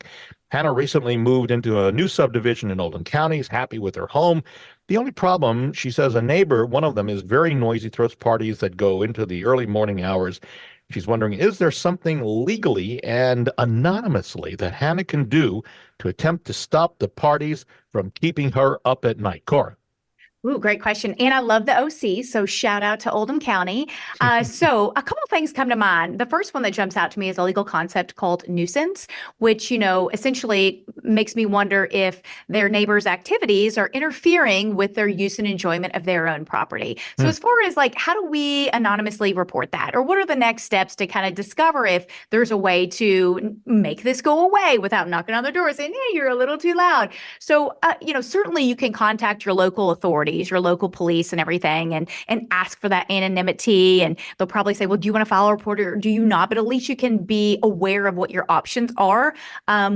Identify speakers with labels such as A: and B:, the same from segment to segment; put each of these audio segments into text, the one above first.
A: week. Hannah recently moved into a new subdivision in Oldham County, is happy with her home. The only problem, she says, a neighbor, one of them is very noisy, throws parties that go into the early morning hours. She's wondering, is there something legally and anonymously that Hannah can do to attempt to stop the parties from keeping her up at night? Cora.
B: Ooh, great question. And I love the OC, so shout out to Oldham County. So a couple of things come to mind. The first one that jumps out to me is a legal concept called nuisance, which, essentially makes me wonder if their neighbors' activities are interfering with their use and enjoyment of their own property. So
A: Hmm.
B: as far as like, how do we anonymously report that? Or what are the next steps to kind of discover if there's a way to make this go away without knocking on their door saying, hey, you're a little too loud. So, certainly you can contact your local authorities, your local police and everything, and ask for that anonymity. And they'll probably say, well, do you want to file a report or do you not? But at least you can be aware of what your options are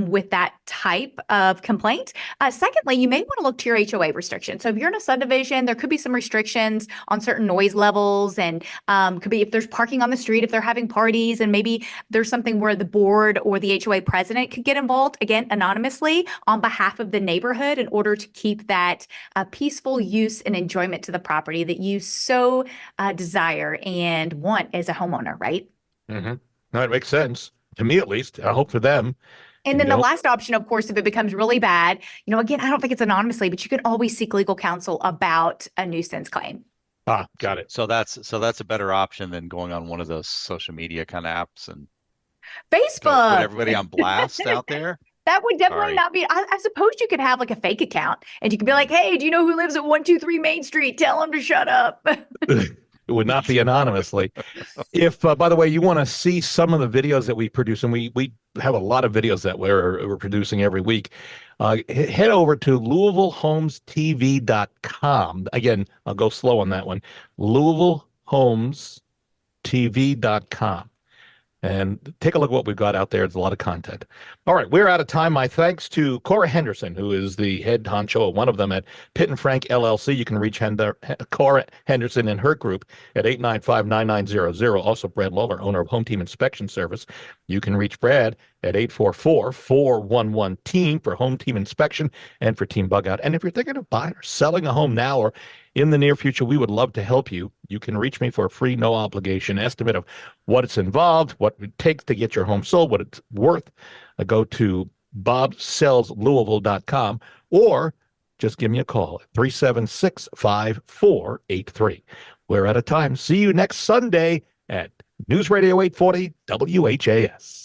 B: with that type of complaint. Secondly, you may want to look to your HOA restrictions. So if you're in a subdivision, there could be some restrictions on certain noise levels, and could be if there's parking on the street, if they're having parties, and maybe there's something where the board or the HOA president could get involved, again, anonymously on behalf of the neighborhood in order to keep that peaceful use and enjoyment to the property that you so desire and want as a homeowner, right?
A: Mm-hmm. No, it makes sense to me, at least. I hope for them.
B: And then the last option, of course, if it becomes really bad, again, I don't think it's anonymously, but you can always seek legal counsel about a nuisance claim.
A: Got it.
C: So that's a better option than going on one of those social media kind of apps and put
B: Facebook.
C: everybody on blast out there.
B: That would definitely
C: Sorry.
B: not be. I suppose you could have like a fake account and you could be like, hey, do you know who lives at 123 Main Street? Tell them to shut up.
A: It would not be anonymously. If, by the way, you want to see some of the videos that we produce, and we have a lot of videos that we're producing every week, head over to LouisvilleHomesTV.com. Again, I'll go slow on that one. LouisvilleHomesTV.com. And take a look at what we've got out there. It's a lot of content. All right, we're out of time. My thanks to Cora Henderson, who is the head honcho, one of them at Pitt and Frank LLC. You can reach Cora Henderson and her group at 895-9900. Also, Brad Lawler, owner of Home Team Inspection Service. You can reach Brad at 844-411-TEAM for Home Team Inspection and for Team Bug Out. And if you're thinking of buying or selling a home now or in the near future, we would love to help you. You can reach me for a free, no obligation estimate of what it's involved, what it takes to get your home sold, what it's worth. Go to bobsellslouisville.com or just give me a call at 376-5483. We're out of time. See you next Sunday at News Radio 840 WHAS.